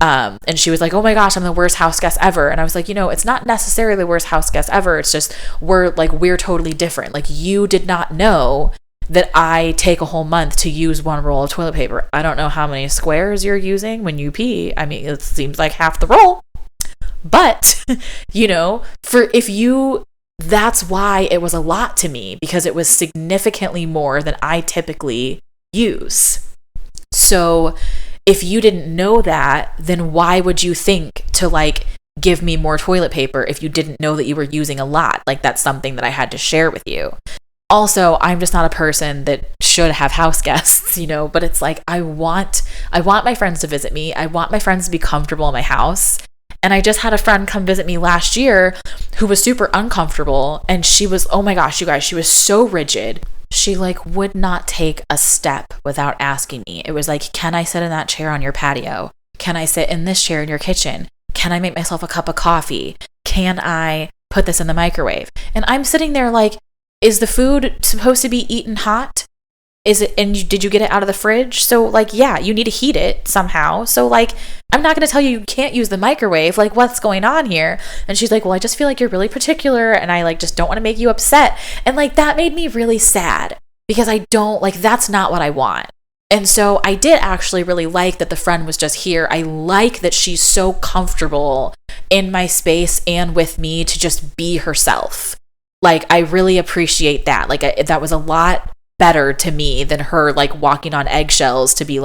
And she was like, oh my gosh, I'm the worst house guest ever. And I was like, you know, it's not necessarily the worst house guest ever. It's just we're totally different. Like you did not know that I take a whole month to use one roll of toilet paper. I don't know how many squares you're using when you pee. I mean, it seems like half the roll. But, that's why it was a lot to me, because it was significantly more than I typically use. So if you didn't know that, then why would you think to give me more toilet paper if you didn't know that you were using a lot? That's something that I had to share with you. Also, I'm just not a person that should have house guests, but it's I want my friends to visit me. I want my friends to be comfortable in my house. And I just had a friend come visit me last year who was super uncomfortable. And she was, oh my gosh, you guys, she was so rigid. She would not take a step without asking me. It was can I sit in that chair on your patio? Can I sit in this chair in your kitchen? Can I make myself a cup of coffee? Can I put this in the microwave? And I'm sitting there is the food supposed to be eaten hot? Is it, and did you get it out of the fridge? So yeah, you need to heat it somehow. So I'm not going to tell you can't use the microwave. What's going on here? And she's well, I just feel you're really particular, and I just don't want to make you upset. And that made me really sad, because I don't that's not what I want. And so I did actually really like that the friend was just here. I like that she's so comfortable in my space and with me to just be herself. I really appreciate that. That was a lot better to me than her walking on eggshells to be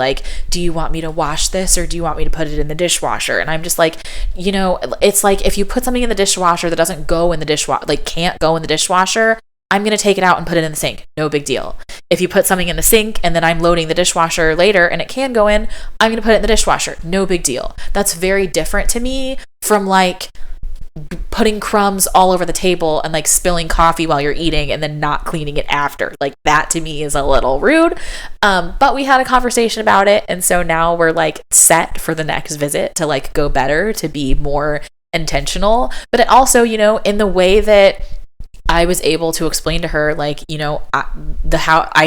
do you want me to wash this, or do you want me to put it in the dishwasher? And I'm just it's if you put something in the dishwasher that doesn't go in the dishwasher, can't go in the dishwasher, I'm going to take it out and put it in the sink. No big deal. If you put something in the sink and then I'm loading the dishwasher later and it can go in, I'm going to put it in the dishwasher. No big deal. That's very different to me from putting crumbs all over the table and spilling coffee while you're eating and then not cleaning it after. That to me is a little rude. But we had a conversation about it, and so now we're set for the next visit to go better, to be more intentional. But it also, in the way that I was able to explain to her, I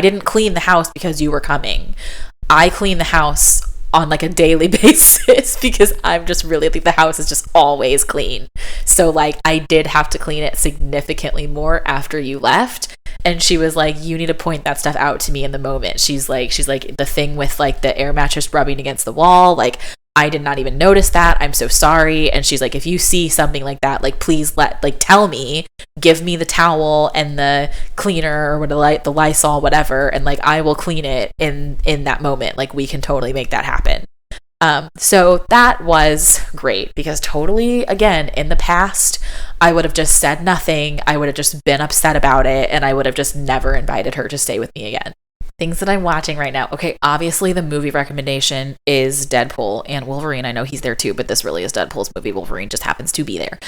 didn't clean the house because you were coming. I clean the house on a daily basis because I'm just really the house is just always clean. So I did have to clean it significantly more after you left. And she was you need to point that stuff out to me in the moment. She's the thing with the air mattress rubbing against the wall, I did not even notice that. I'm so sorry. And she's if you see something like that, please tell me, give me the towel and the cleaner or the Lysol, whatever. And I will clean it in that moment. We can totally make that happen. So that was great, because totally, again, in the past, I would have just said nothing. I would have just been upset about it. And I would have just never invited her to stay with me again. Things that I'm watching right now. Okay, obviously the movie recommendation is Deadpool and Wolverine. I know he's there too, but this really is Deadpool's movie. Wolverine just happens to be there.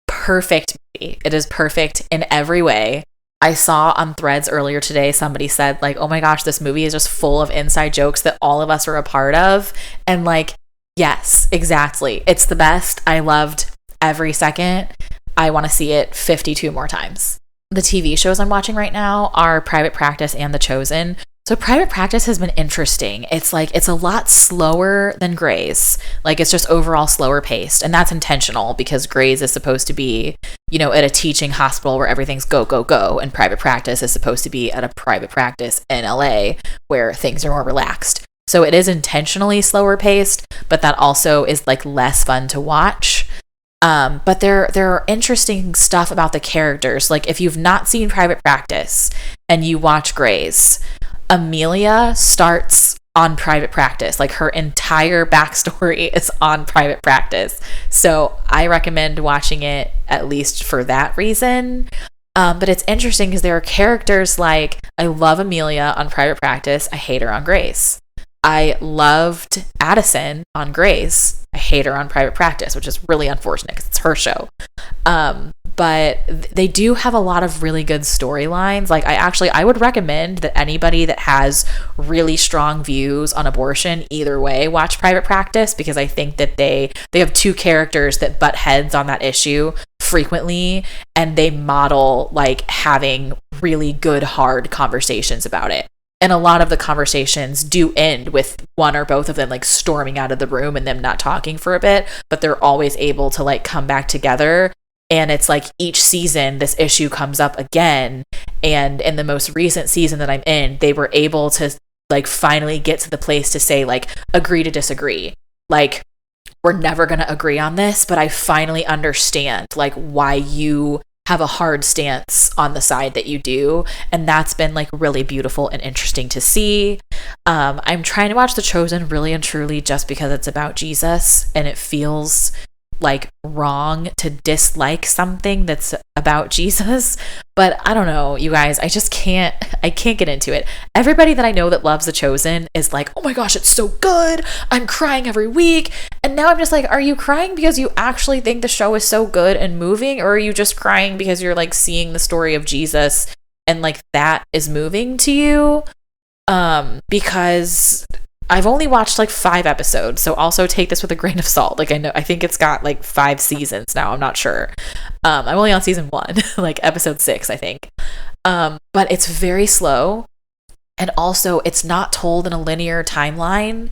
Perfect movie. It is perfect in every way. I saw on Threads earlier today, somebody said oh my gosh, this movie is just full of inside jokes that all of us are a part of. And yes, exactly. It's the best. I loved every second. I want to see it 52 more times. The TV shows I'm watching right now are Private Practice and The Chosen. So Private Practice has been interesting. It's it's a lot slower than Grey's. It's just overall slower paced. And that's intentional, because Grey's is supposed to be, at a teaching hospital where everything's go, go, go. And Private Practice is supposed to be at a private practice in LA where things are more relaxed. So it is intentionally slower paced, but that also is less fun to watch. But there are interesting stuff about the characters. If you've not seen Private Practice and you watch Grey's, Amelia starts on Private Practice. Her entire backstory is on Private Practice. So I recommend watching it, at least for that reason. But it's interesting because there are characters I love Amelia on Private Practice. I hate her on Grey's. I loved Addison on Grey's. I hate her on Private Practice, which is really unfortunate because it's her show. But they do have a lot of really good storylines. I would recommend that anybody that has really strong views on abortion, either way, watch Private Practice, because I think that they have two characters that butt heads on that issue frequently, and they model having really good, hard conversations about it. And a lot of the conversations do end with one or both of them storming out of the room and them not talking for a bit, but they're always able to come back together. And it's like each season, this issue comes up again. And in the most recent season that I'm in, they were able to like finally get to the place to say like, agree to disagree. Like, we're never going to agree on this, but I finally understand like why you have a hard stance on the side that you do. And that's been like really beautiful and interesting to see. I'm trying to watch The Chosen really and truly just because it's about Jesus, and it feels like wrong to dislike something that's about Jesus. But I don't know, you guys, I can't get into it. Everybody that I know that loves The Chosen is like, oh my gosh, it's so good, I'm crying every week. And now I'm just like, are you crying because you actually think the show is so good and moving, or are you just crying because you're like seeing the story of Jesus and like that is moving to you? Because I've only watched like 5 episodes, so also take this with a grain of salt. Like I think it's got like 5 seasons now. I'm not sure. I'm only on season 1, like episode 6, I think. But it's very slow, and also it's not told in a linear timeline,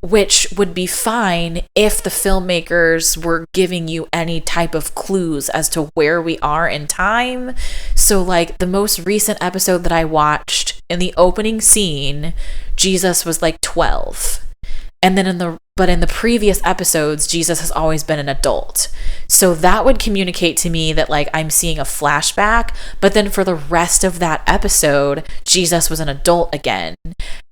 which would be fine if the filmmakers were giving you any type of clues as to where we are in time. So like the most recent episode that I watched, in the opening scene, Jesus was like 12. And then in the previous episodes, Jesus has always been an adult. So that would communicate to me that like I'm seeing a flashback, but then for the rest of that episode, Jesus was an adult again.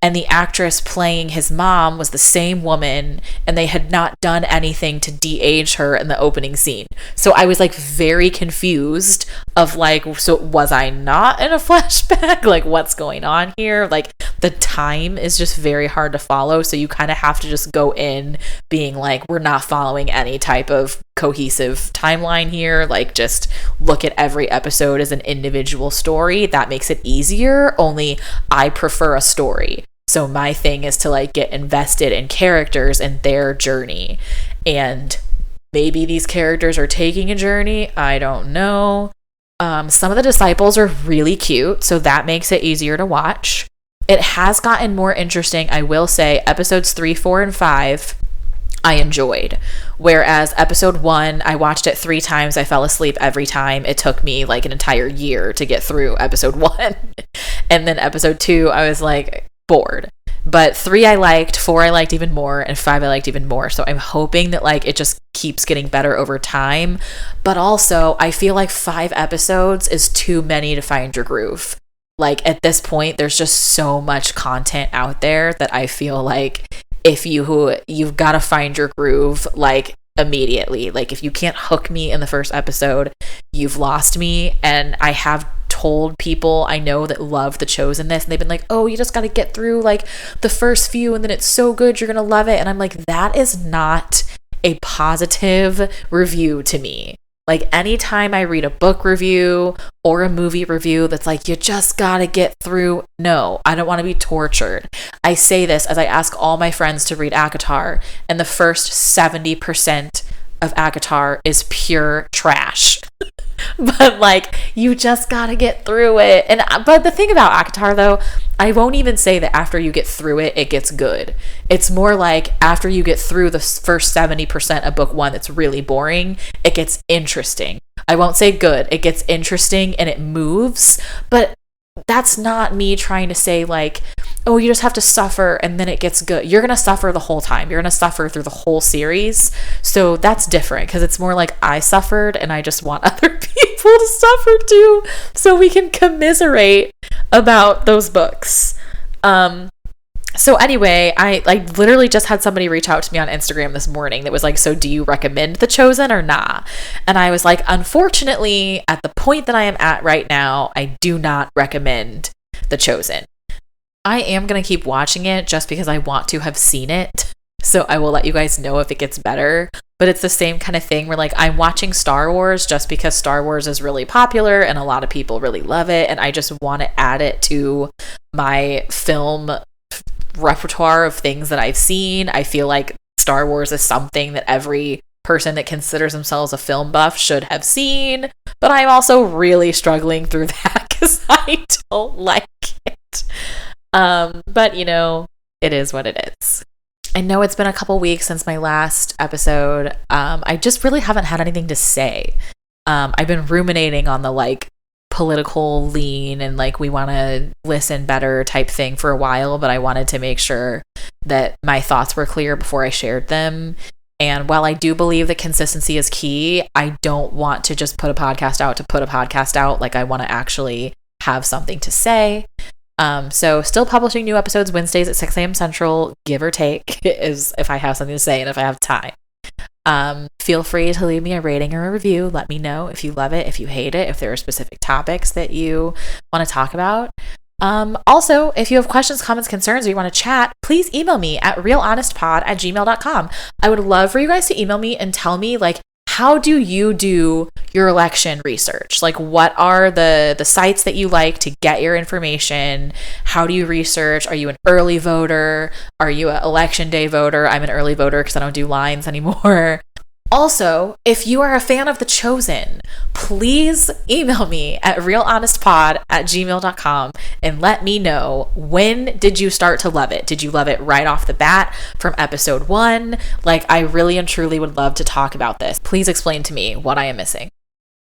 And the actress playing his mom was the same woman, and they had not done anything to de-age her in the opening scene. So I was like very confused of like, so was I not in a flashback? Like, what's going on here? Like, the time is just very hard to follow. So you kind of have to just go in being like, we're not following any type of cohesive timeline here. Like, just look at every episode as an individual story. That makes it easier. Only I prefer a story. So my thing is to like get invested in characters and their journey. And maybe these characters are taking a journey. I don't know. Some of the disciples are really cute, so that makes it easier to watch. It has gotten more interesting, I will say. Episodes 3, 4, and 5, I enjoyed. Whereas episode 1, I watched it 3 times. I fell asleep every time. It took me like an entire year to get through episode 1. And then episode 2, I was like bored. But 3 I liked, 4 I liked even more, and 5 I liked even more. So I'm hoping that like it just keeps getting better over time. But also, I feel like 5 episodes is too many to find your groove. Like at this point, there's just so much content out there that I feel like if you've got to find your groove like immediately. Like if you can't hook me in the first episode, you've lost me. And I have told people I know that love The Chosen this, and they've been like, oh, you just got to get through like the first few and then it's so good, you're gonna love it. And I'm like, that is not a positive review to me. Like anytime I read a book review or a movie review that's like, you just gotta get through. No, I don't want to be tortured. I say this as I ask all my friends to read ACOTAR, and the first 70% of ACOTAR is pure trash. But like, you just gotta get through it. But the thing about ACOTAR though, I won't even say that after you get through it, it gets good. It's more like after you get through the first 70% of book 1 that's really boring, it gets interesting. I won't say good. It gets interesting and it moves, but that's not me trying to say like, oh, you just have to suffer and then it gets good. You're going to suffer the whole time. You're going to suffer through the whole series. So that's different because it's more like I suffered and I just want other people to suffer too so we can commiserate about those books. So anyway, I like literally just had somebody reach out to me on Instagram this morning that was like, so do you recommend The Chosen or not? And I was like, unfortunately, at the point that I am at right now, I do not recommend The Chosen. I am going to keep watching it just because I want to have seen it. So I will let you guys know if it gets better. But it's the same kind of thing where like I'm watching Star Wars just because Star Wars is really popular and a lot of people really love it. And I just want to add it to my film repertoire of things that I've seen. I feel like Star Wars is something that every person that considers themselves a film buff should have seen. But I'm also really struggling through that because I don't like it. But you know, it is what it is. I know it's been a couple weeks since my last episode. I just really haven't had anything to say. I've been ruminating on the like political lean and like we want to listen better type thing for a while, but I wanted to make sure that my thoughts were clear before I shared them. And while I do believe that consistency is key, I don't want to just put a podcast out to put a podcast out. Like I want to actually have something to say. So still publishing new episodes Wednesdays at 6 a.m. Central, give or take, is if I have something to say and if I have time. Feel free to leave me a rating or a review. Let me know if you love it, if you hate it, if there are specific topics that you want to talk about. Also, if you have questions, comments, concerns, or you want to chat, please email me at realhonestpod@gmail.com. I would love for you guys to email me and tell me, like, how do you do your election research? Like, what are the sites that you like to get your information? How do you research? Are you an early voter? Are you an election day voter? I'm an early voter because I don't do lines anymore. Also, if you are a fan of The Chosen, please email me at realhonestpod@gmail.com and let me know, when did you start to love it? Did you love it right off the bat from episode 1? Like, I really and truly would love to talk about this. Please explain to me what I am missing.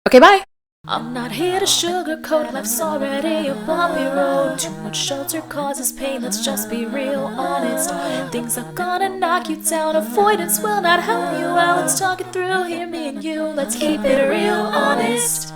Okay, bye. I'm not here to sugarcoat, life's already a bumpy road. Too much shelter causes pain, let's just be real honest. Things are gonna knock you down, avoidance will not help you out. Let's talk it through, hear me and you, let's keep it real honest.